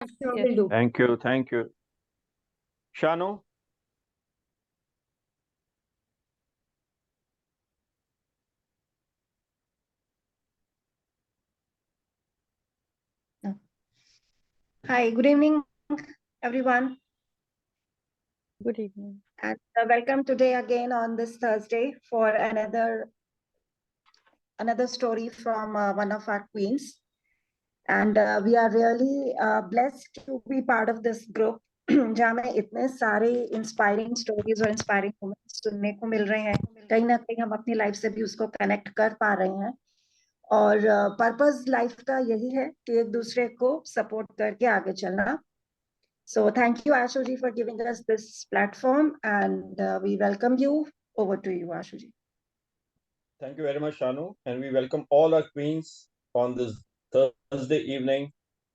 Sure, Yes. will do. Thank you. Thank you. Shanu? Hi, good evening, everyone, Good evening. and welcome today again on this Thursday for another story from one of our queens. And we are really blessed to be part of this group जहाँ में इतने सारे inspiring stories और inspiring moments सुनने को मिल रहे हैं. कहीं ना कहीं हम अपनी लाइफ से भी उसको कनेक्ट कर पा रहे हैं. और पर्पस लाइफ का यही है कि एक दूसरे को सपोर्ट करके आगे चलना. So thank you, Ashuji, for giving us this platform, and we welcome you. Over to you, Ashuji. Thank you very much, Shanu. And we welcome all our queens on this Thursday evening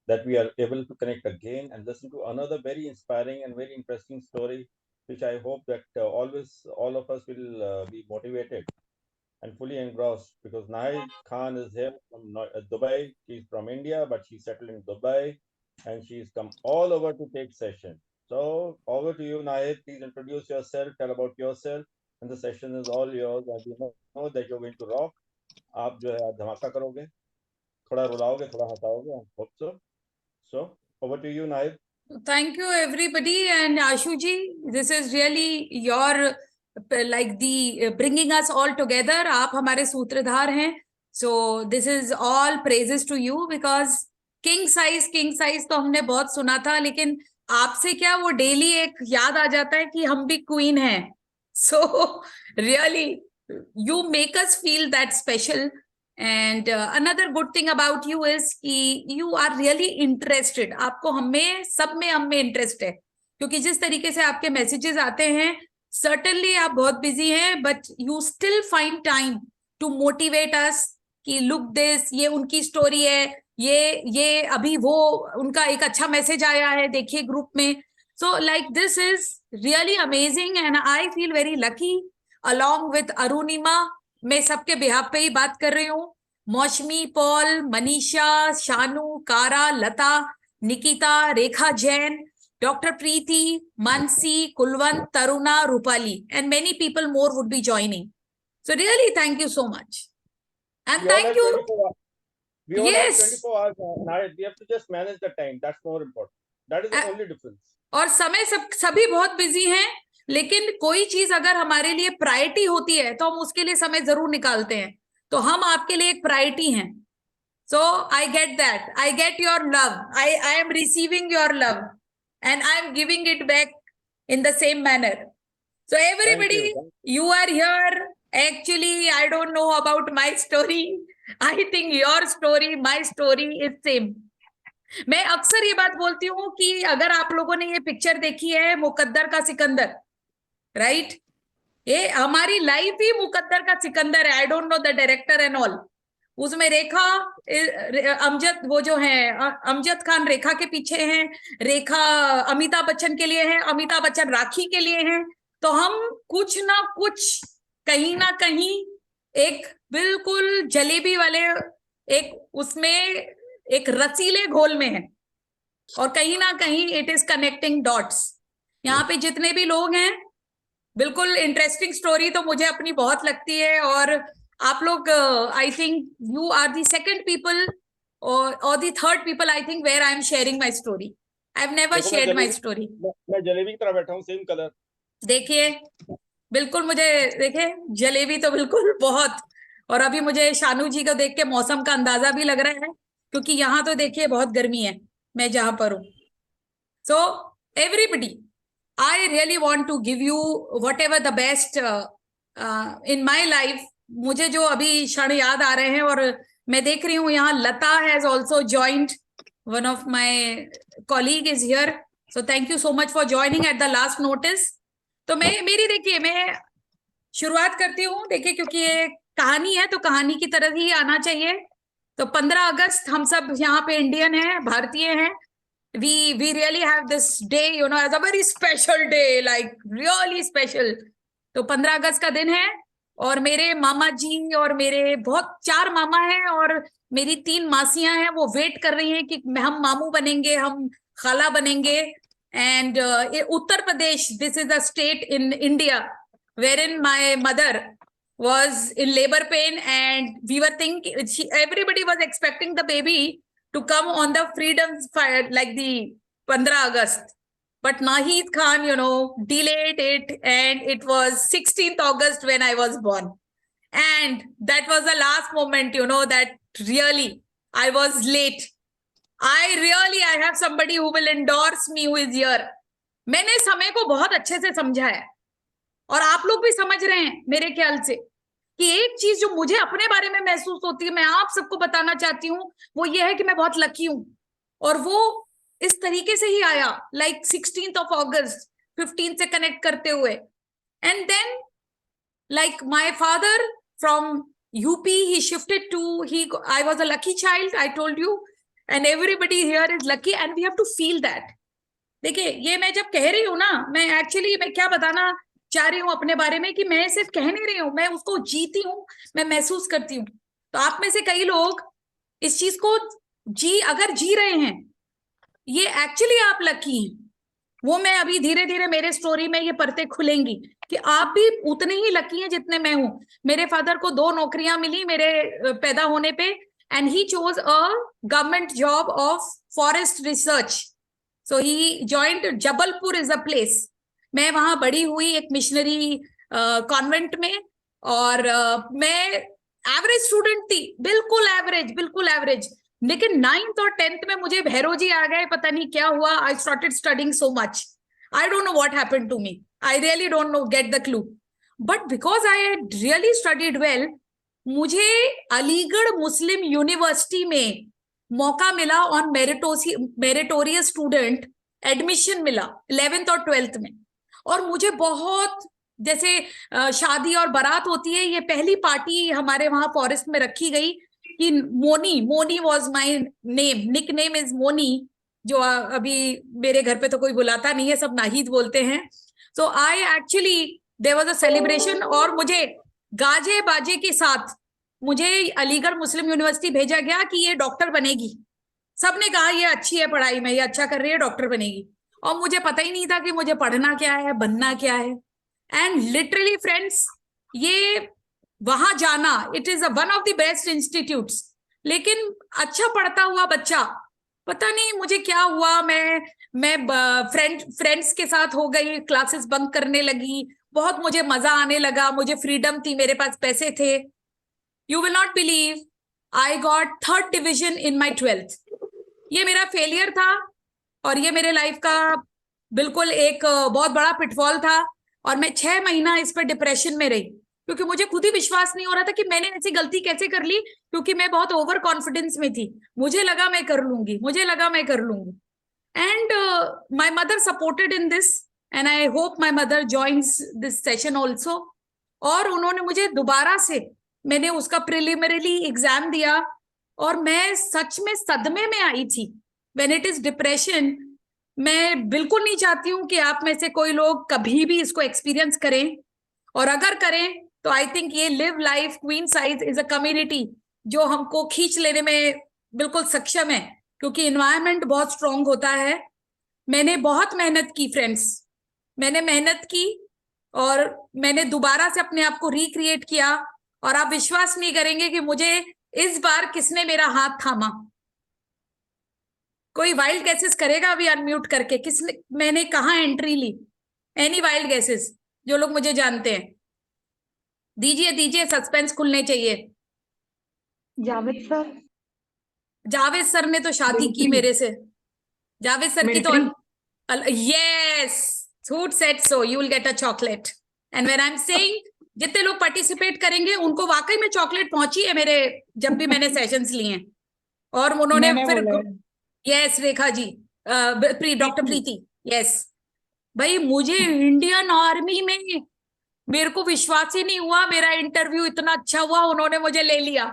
that we are able to connect again and listen to another very inspiring and very interesting story, which I hope that all of us will be motivated and fully engrossed, because Nahid Khan is here from Dubai. She's from India, but she's settled in Dubai and she's come all over to take session. So over to you, Nahid. Please introduce yourself, tell about yourself, and the session is all yours. And we know that you're going to rock. आप जो है धमाका करोगे, थोड़ा रुलाओगे, थोड़ा हंसाओगे. I hope so. So over to you, Nahid. Thank you, everybody. And Ashuji, this is really your like the bringing us all together. आप हमारे सूत्रधार हैं. So this is all praises to you, because king size तो हमने बहुत सुना था, लेकिन आपसे क्या वो डेली एक याद आ जाता है कि हम भी क्वीन हैं. So really, you make us feel that special. And another good thing about you is कि you are really interested. आपको हम में इंटरेस्ट है, क्योंकि जिस तरीके से आपके मैसेजेस आते हैं, certainly आप बहुत बिजी हैं, but you still find time to motivate us कि look this, ये उनकी स्टोरी है, ये अभी वो उनका एक अच्छा मैसेज आया है, देखिए ग्रुप में. So like this is really amazing, and I feel very lucky along with Arunima. मैं सबके बिहाफ पे ही बात कर रही हूँ. मौसमी, पॉल, मनीषा, शानू, कारा, लता, निकिता, रेखा Jain, Dr. Preeti, Mansi, Kulwant, Taruna, Rupali, and many people more would be joining. So really, thank you so much. And thank you. We all Yes. have 24 hours now. We have to just manage the time. That's more important. That is the only difference. और समय सभी बहुत busy हैं, लेकिन कोई चीज अगर हमारे लिए प्रायोरिटी होती है तो हम उसके लिए समय जरूर निकालते हैं. तो हम आपके लिए एक प्रायोरिटी हैं. So I get that. I get your love. I am receiving your love, and I am giving it back in the same manner. So everybody, you are here. Actually, I don't know about my story. I think your story, my story is same. मैं अक्सर ये बात बोलती हूँ कि अगर आप लोगों ने ये पिक्चर देखी है मुकद्दर का सिकंदर, राइट, ये हमारी लाइफ ही मुकद्दर का सिकंदर है. I don't know the director and all. उसमें रेखा अमजद, वो जो है अमजद खान रेखा के पीछे हैं, रेखा अमिताभ बच्चन के लिए है, अमिताभ बच्चन राखी के लिए हैं. तो हम कुछ ना कुछ कहीं ना कहीं एक बिल्कुल जलेबी वाले एक उसमें एक रसीले घोल में है, और कहीं ना कहीं इट इज कनेक्टिंग डॉट्स. यहाँ पे जितने भी लोग हैं, बिल्कुल इंटरेस्टिंग स्टोरी तो मुझे अपनी बहुत लगती है. और आप लोग, I think you are the second people और the third people, I think, where I am sharing my story. I have never shared my story. मैं जलेबी की तरह बैठा हूँ, सेम कलर. देखिए, बिल्कुल मुझे देखिए जलेबी तो बिल्कुल बहुत. और अभी मुझे शानू जी को देख के मौसम का अंदाजा भी लग रहा है, क्योंकि यहाँ तो देखिए बहुत गर्मी है, मैं जहां पर हूँ. So everybody, I really want to give you whatever the best in my life. मुझे जो अभी क्षण याद आ रहे हैं, और मैं देख रही हूँ यहाँ लता has also joined. One of my colleague is here. So thank you so much for joining at the last notice. तो मेरी देखिए, मैं शुरुआत करती हूँ. देखिए, क्योंकि ये कहानी है तो कहानी की तरह ही आना चाहिए. तो 15 अगस्त हम सब यहाँ पे इंडियन हैं, भारतीय हैं. We really have this day, you know, as a very special day, like really special. तो 15 अगस्त का दिन है, और मेरे मामा जी और मेरे बहुत 4 मामा हैं और मेरी 3 मासियां हैं, वो वेट कर रही हैं कि हम मामू बनेंगे, हम खाला बनेंगे. And Uttar Pradesh, this is a state in India wherein my mother was in labor pain, and we were thinking, everybody was expecting the baby to come on the freedom fire like the 15 August. But Nahid Khan, delayed it, and it was 16th August when I was born. And that was the last moment, that really I was late. I have somebody who will endorse me who is here. मैंने समय को बहुत अच्छे से समझा है, और आप लोग भी समझ रहे हैं मेरे ख्याल से, कि एक चीज जो मुझे अपने बारे में महसूस होती है, मैं आप सबको बताना चाहती हूँ, वो ये है कि मैं बहुत लकी हूँ. और वो इस तरीके से ही आया, लाइक 16th of August, 15 से कनेक्ट करते हुए. And then like my father from UP, he shifted to, I was a lucky child, I told you. And everybody here is lucky, and we have to feel that. देखिए, ये मैं जब कह रही हूँ ना, मैं क्या बताना चाह रही हूँ अपने बारे में, कि मैं सिर्फ कह नहीं रही हूँ, मैं उसको जीती हूँ, मैं महसूस करती हूँ. तो आप में से कई लोग इस चीज को अगर जी रहे हैं, ये एक्चुअली आप लकी हैं. वो मैं अभी धीरे धीरे मेरे स्टोरी में ये परतें खुलेंगी कि आप भी उतने ही लकी हैं जितने मैं हूँ. मेरे फादर को 2 नौकरियां मिली मेरे पैदा होने पे, and he chose a government job of forest research. So he joined Jabalpur is a place. मैं वहां बड़ी हुई एक मिशनरी कॉन्वेंट में, और मैं एवरेज स्टूडेंट थी, बिल्कुल एवरेज. लेकिन 9th और 10th में मुझे भैरव जी आ गए, पता नहीं क्या हुआ. I started studying so much. I don't know what happened to me. I really don't know, get the clue. But because I had really studied well, मुझे अलीगढ़ मुस्लिम यूनिवर्सिटी में मौका मिला ऑन मेरिटोरियस स्टूडेंट, एडमिशन मिला 11th और 12th में. और मुझे बहुत, जैसे शादी और बारात होती है, ये पहली पार्टी हमारे वहां फॉरेस्ट में रखी गई कि Moni was my name, nickname is Moni, जो अभी मेरे घर पे तो कोई बुलाता नहीं है, सब नाहिद बोलते हैं. So I actually, there was a celebration, और मुझे गाजे बाजे के साथ मुझे अलीगढ़ मुस्लिम यूनिवर्सिटी भेजा गया कि ये डॉक्टर बनेगी. सबने कहा ये अच्छी है पढ़ाई में, ये अच्छा कर रही है, डॉक्टर बनेगी. और मुझे पता ही नहीं था कि मुझे पढ़ना क्या है, बनना क्या है. एंड लिटरली फ्रेंड्स, ये वहां जाना, it is one of the best institutes. लेकिन अच्छा पढ़ता हुआ बच्चा, पता नहीं मुझे क्या हुआ, मैं फ्रेंड्स के साथ हो गई, क्लासेस बंक करने लगी, बहुत मुझे मजा आने लगा, मुझे फ्रीडम थी, मेरे पास पैसे थे. You will not believe, I got 3rd division in my 12th. ये मेरा फेलियर था, और ये मेरे लाइफ का बिल्कुल एक बहुत बड़ा पिटफॉल था. और मैं 6 महीना इस पर डिप्रेशन में रही, क्योंकि मुझे खुद ही विश्वास नहीं हो रहा था कि मैंने ऐसी गलती कैसे कर ली, क्योंकि मैं बहुत ओवर कॉन्फिडेंस में थी. मुझे लगा मैं कर लूंगी. And my mother supported in this, and I hope my mother joins this session also. और उन्होंने मुझे दोबारा से, मैंने उसका प्रिलिमिनरी एग्जाम दिया, और मैं सच में सदमे में आई थी. व्हेन इट इज डिप्रेशन, मैं बिल्कुल नहीं चाहती हूँ कि आप में से कोई लोग कभी भी इसको एक्सपीरियंस करें, और अगर करें तो आई थिंक ये live life queen size is a community जो हमको खींच लेने में बिल्कुल सक्षम है, क्योंकि इन्वायरमेंट बहुत स्ट्रांग होता है. मैंने बहुत मेहनत की फ्रेंड्स, मैंने मेहनत की, और मैंने दोबारा से अपने आप को रिक्रिएट किया. और आप विश्वास नहीं करेंगे कि मुझे इस बार किसने मेरा हाथ थामा. कोई वाइल्ड गैसेस करेगा अभी अनम्यूट करके, किसने, मैंने कहाँ एंट्री ली? एनी वाइल्ड गैसेस जो लोग मुझे जानते हैं, दीजिए, सस्पेंस खुलने चाहिए. जावेद सर ने तो शादी की मेरे से. जावेद सर की तो, yes, who said so, you will get a chocolate. And when I'm saying जितने लोग पार्टिसिपेट करेंगे उनको वाकई में चॉकलेट पहुंची है मेरे, जब भी मैंने सेशंस लिए हैं. और उन्होंने फिर, यस रेखा जी, डॉक्टर प्रीति, यस. भाई मुझे इंडियन आर्मी में, मेरे को विश्वास ही नहीं हुआ, मेरा इंटरव्यू इतना अच्छा हुआ, उन्होंने मुझे ले लिया,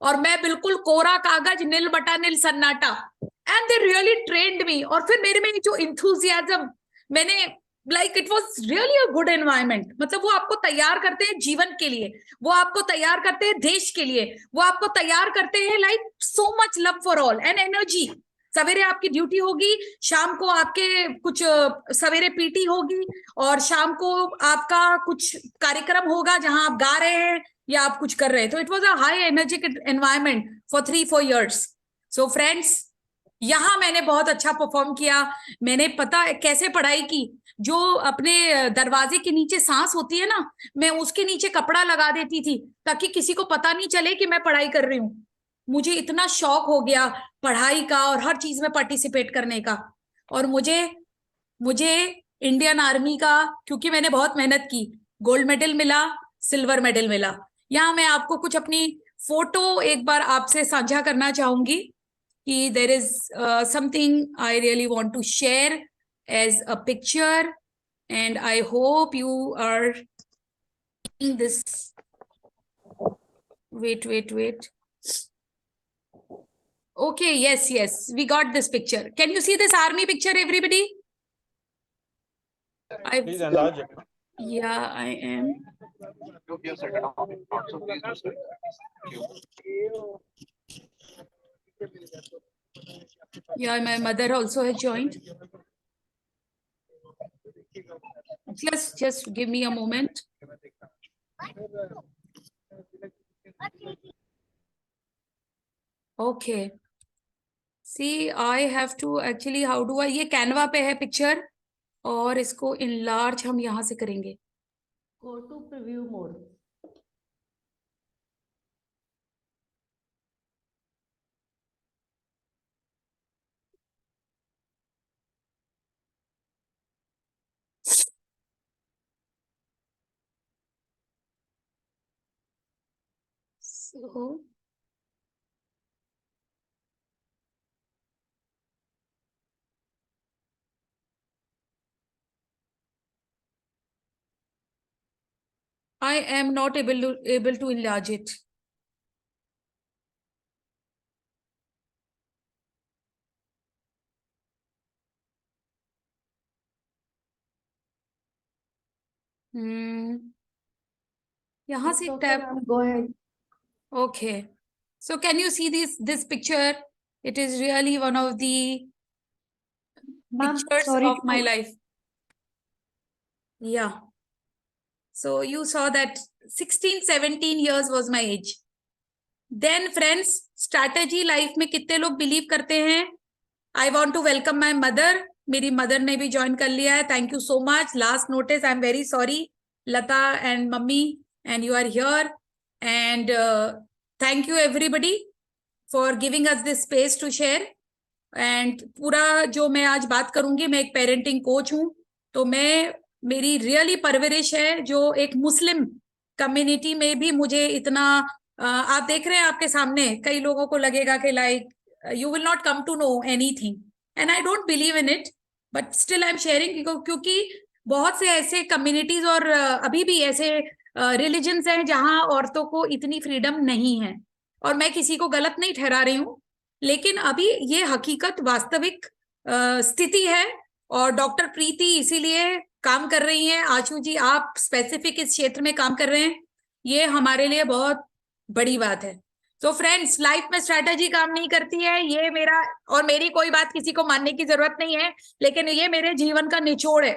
और मैं बिल्कुल कोरा कागज, नील बटा नील सन्नाटा. एंड दे रियली ट्रेन्ड मी. और फिर मेरे में जो इंथुजियाज्म, मैंने like it was really a good environment. मतलब वो आपको तैयार करते हैं जीवन के लिए, वो आपको तैयार करते हैं देश के लिए, वो आपको तैयार करते हैं like so much love for all and energy. सवेरे आपकी ड्यूटी होगी, शाम को आपके कुछ सवेरे पीटी होगी, और शाम को आपका कुछ कार्यक्रम होगा जहां आप गा रहे हैं या आप कुछ कर रहे हैं. तो it was a high energetic environment for 3-4 years. So friends, यहाँ मैंने बहुत अच्छा परफॉर्म किया. मैंने पता कैसे पढ़ाई की, जो अपने दरवाजे के नीचे सांस होती है ना, मैं उसके नीचे कपड़ा लगा देती थी ताकि किसी को पता नहीं चले कि मैं पढ़ाई कर रही हूँ. मुझे इतना शौक हो गया पढ़ाई का और हर चीज में पार्टिसिपेट करने का. और मुझे इंडियन आर्मी का, क्योंकि मैंने बहुत मेहनत की, गोल्ड मेडल मिला, सिल्वर मेडल मिला. यहाँ मैं आपको कुछ अपनी फोटो एक बार आपसे साझा करना चाहूंगी कि there is something I really want to share as a picture, and I hope you are seeing this. Wait. Okay, yes, we got this picture. Can you see this army picture, everybody? Please enlarge it. Yeah, I am. Yeah, my mother also has joined. Just give me a moment. Okay. See, I have to actually, how do I, ये Canva पे है picture, और इसको enlarge हम यहाँ से करेंगे. Go to preview mode. So, I am not able to enlarge it. यहाँ से tap. Go ahead. Okay. So can you see this picture? It is really one of the Ma'am, pictures sorry of to- my life. Yeah. So you saw that 16-17 years was my age. Then friends, strategy life में कितने लोग believe करते हैं? I want to welcome my mother. मेरी mother ने भी join कर लिया है. Thank you so much. Last notice, I'm very sorry, Lata and Mummy, and you are here. And thank you everybody for giving us this space to share. And पूरा जो मैं आज बात करूंगी, मैं एक पेरेंटिंग कोच हूँ, तो मेरी रियली परवरिश है जो एक मुस्लिम कम्युनिटी में भी मुझे इतना आप देख रहे हैं आपके सामने, कई लोगों को लगेगा कि like you will not come to know anything, and I don't believe in it, but still I am sharing, क्योंकि बहुत से ऐसे कम्युनिटीज और अभी भी ऐसे रिलीजन्स हैं जहां औरतों को इतनी फ्रीडम नहीं है. और मैं किसी को गलत नहीं ठहरा रही हूँ, लेकिन अभी ये हकीकत वास्तविक स्थिति है. और डॉक्टर प्रीति इसीलिए काम कर रही हैं. आशु जी, आप स्पेसिफिक इस क्षेत्र में काम कर रहे हैं, ये हमारे लिए बहुत बड़ी बात है. तो फ्रेंड्स, लाइफ में स्ट्रैटेजी काम नहीं करती है, ये मेरा और मेरी कोई बात किसी को मानने की जरूरत नहीं है, लेकिन ये मेरे जीवन का निचोड़ है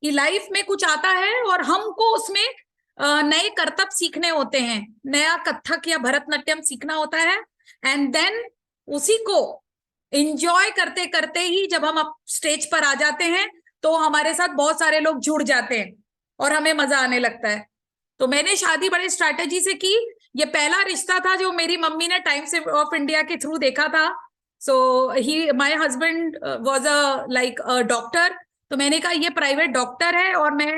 कि लाइफ में कुछ आता है और हमको उसमें नए करतब सीखने होते हैं, नया कथक या भरतनाट्यम सीखना होता है, एंड देन उसी को एंजॉय करते करते ही जब हम स्टेज पर आ जाते हैं तो हमारे साथ बहुत सारे लोग जुड़ जाते हैं और हमें मजा आने लगता है. तो मैंने शादी बड़े स्ट्रैटेजी से की. ये पहला रिश्ता था जो मेरी मम्मी ने टाइम्स ऑफ इंडिया के थ्रू देखा था. So my husband was a like a doctor. तो मैंने कहा ये प्राइवेट डॉक्टर है और मैं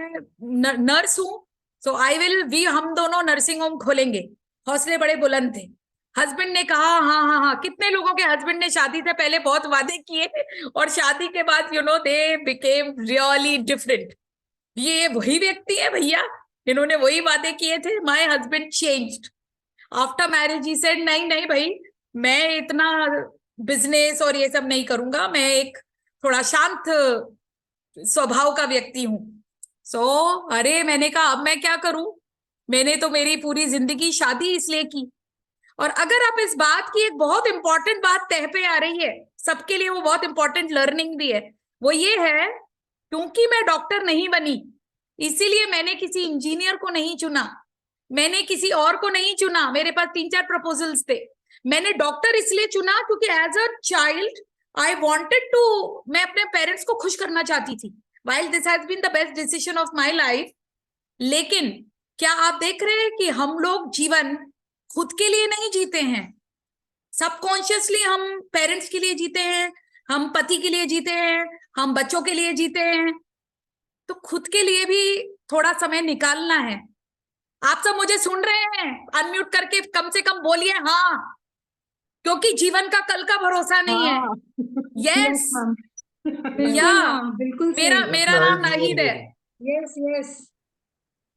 नर्स हूँ, सो हम दोनों नर्सिंग होम खोलेंगे. हौसले बड़े बुलंद थे. हस्बैंड ने कहा हाँ. कितने लोगों के हस्बैंड ने शादी से पहले बहुत वादे किए और शादी के बाद दे बिकेम रियली डिफरेंट. ये वही व्यक्ति है भैया, इन्होंने वही वादे किए थे. My husband changed after marriage. He said नहीं भाई, मैं इतना बिजनेस और ये सब नहीं करूंगा, मैं एक थोड़ा शांत स्वभाव का व्यक्ति हूँ. अरे मैंने कहा अब मैं क्या करूं, मैंने तो मेरी पूरी जिंदगी शादी इसलिए की. और अगर आप इस बात की, एक बहुत इंपॉर्टेंट बात तह पे आ रही है, सबके लिए वो बहुत इंपॉर्टेंट लर्निंग भी है। वो ये है, क्योंकि मैं डॉक्टर नहीं बनी इसीलिए मैंने किसी इंजीनियर को नहीं चुना, मैंने किसी और को नहीं चुना। मेरे पास 3-4 प्रपोजल्स थे, मैंने डॉक्टर इसलिए चुना क्योंकि as a child I wanted to, मैं अपने पेरेंट्स को खुश करना चाहती थी। While this has been the best decision of my life, लेकिन क्या आप देख रहे हैं कि हम लोग जीवन खुद के लिए नहीं जीते हैं, सबकॉन्शियसली हम पेरेंट्स के लिए जीते हैं, हम पति के लिए जीते हैं, हम बच्चों के लिए जीते हैं। तो खुद के लिए भी थोड़ा समय निकालना है। आप सब मुझे सुन रहे हैं? अनम्यूट करके कम से कम बोलिए हाँ, क्योंकि जीवन का कल का भरोसा नहीं है। यस या बिल्कुल मेरा नाम नाहिद है। यस यस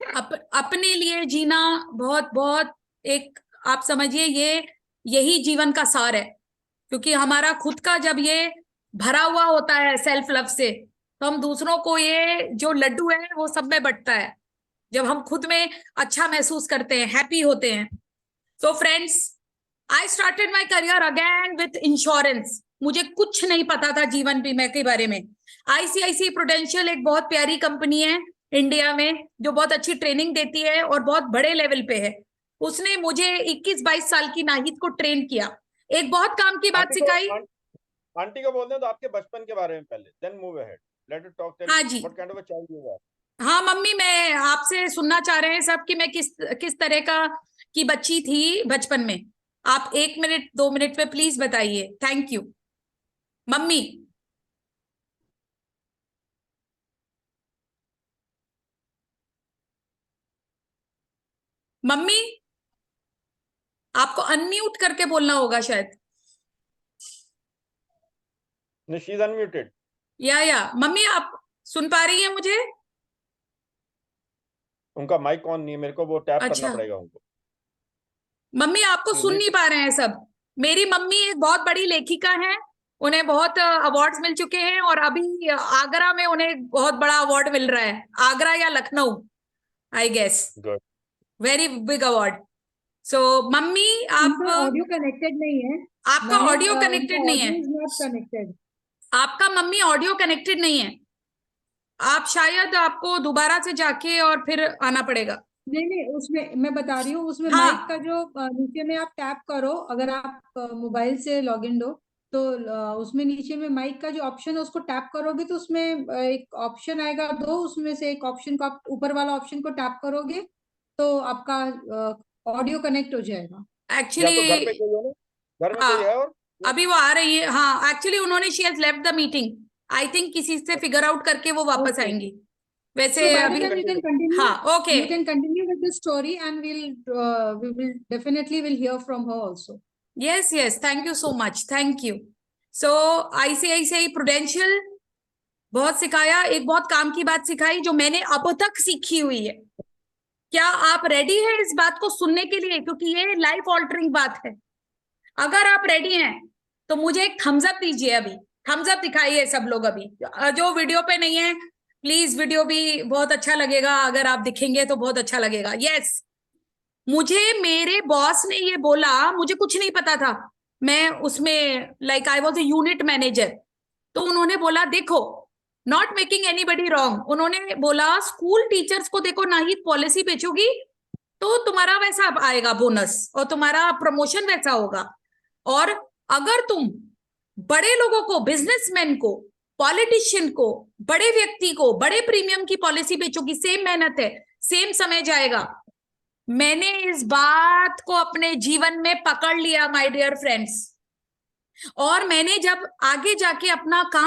अपने लिए जीना बहुत बहुत एक, आप समझिए यही जीवन का सार है, क्योंकि हमारा खुद का जब ये भरा हुआ होता है सेल्फ लव से, तो हम दूसरों को ये जो लड्डू है वो सब में बंटता है। जब हम खुद में अच्छा महसूस करते हैं, हैप्पी होते हैं। So friends, I started my career again with insurance. मुझे कुछ नहीं पता था जीवन बीमा के बारे में। आईसीआईसी प्रूडेंशियल एक बहुत प्यारी कंपनी है इंडिया में, जो बहुत अच्छी ट्रेनिंग देती है और बहुत बड़े लेवल पे है। उसने मुझे 21-22 साल की नाहिद को ट्रेन किया, एक बहुत काम की बात सिखाई। आंटी को बोलते हैं तो आपके बचपन के बारे में पहले, then move ahead, let us talk हाँ जी। What kind of a child you are. हाँ मम्मी, मैं आपसे सुनना चाह रहे हैं सब कि मैं किस तरह की बच्ची थी बचपन में। आप 1 मिनट 2 मिनट पे प्लीज बताइए। Thank you mummy. मम्मी आपको अनम्यूट करके बोलना होगा शायद। She is unmuted. या मम्मी आप सुन पा रही हैं मुझे? उनका माइक ऑन नहीं है, मेरे को वो टैप करना पड़ेगा उनको। मम्मी आपको सुन नहीं पा रहे हैं सब। मेरी मम्मी एक बहुत बड़ी लेखिका हैं, उन्हें बहुत अवार्ड्स मिल चुके हैं, और अभी आगरा में उन्हें बहुत बड़ा अवार्ड मिल रहा है, आगरा या Lucknow I guess, very big award. So mummy आप, ऑडियो कनेक्टेड नहीं है, आपका ऑडियो कनेक्टेड नहीं है, कनेक्टेड आपका मम्मी ऑडियो कनेक्टेड नहीं है। आप शायद आपको दोबारा से जाके और फिर आना पड़ेगा। नहीं उसमें मैं बता रही हूँ, उसमें हाँ। माइक का जो नीचे में आप टैप करो, अगर आप मोबाइल से लॉग इन हो तो उसमें नीचे में माइक का जो ऑप्शन है उसको टैप करोगे तो उसमें एक ऑप्शन आएगा, दो उसमें से एक ऑप्शन को आप ऊपर वाला ऑप्शन को टैप करोगे तो आपका ऑडियो कनेक्ट हो जाएगा। एक्चुअली तो घर पे कोई है ना? घर में कोई है? और अभी वो आ रही है। हाँ एक्चुअली उन्होंने she has left the meeting, I think किसी से फिगर आउट करके वो वापस आएंगी। वैसे अभी हाँ okay, you can continue with the story and we will definitely will hear from her also. yes thank you so much, thank you. So ICICI prudential बहुत सिखाया, एक बहुत काम की बात सिखाई जो मैंने अब तक सीखी हुई है। क्या आप रेडी हैं इस बात को सुनने के लिए? क्योंकि ये लाइफ ऑल्टरिंग बात है। अगर आप रेडी हैं तो मुझे एक थम्स अप दीजिए। अभी थम्स अप दिखाइए सब लोग। अभी जो वीडियो पे नहीं है प्लीज, वीडियो भी बहुत अच्छा लगेगा, अगर आप दिखेंगे तो बहुत अच्छा लगेगा। यस, मुझे मेरे बॉस ने ये बोला, मुझे कुछ नहीं पता था, मैं उसमें like I was a unit manager. तो उन्होंने बोला देखो, नॉट मेकिंग एनीबडी रॉन्ग, उन्होंने बोला स्कूल टीचर्स को देखो नाहिद पॉलिसी बेचोगी तो तुम्हारा वैसा आएगा बोनस और तुम्हारा प्रमोशन वैसा होगा, और अगर तुम बड़े लोगों को, बिजनेसमैन को, पॉलिटिशियन को, बड़े व्यक्ति को बड़े प्रीमियम की पॉलिसी बेचोगी, सेम मेहनत है, सेम समय जाएगा। मैंने इस बात को अपने जीवन में पकड़ लिया माय डियर फ्रेंड्स, और मैंने जब आगे जाके अपना काम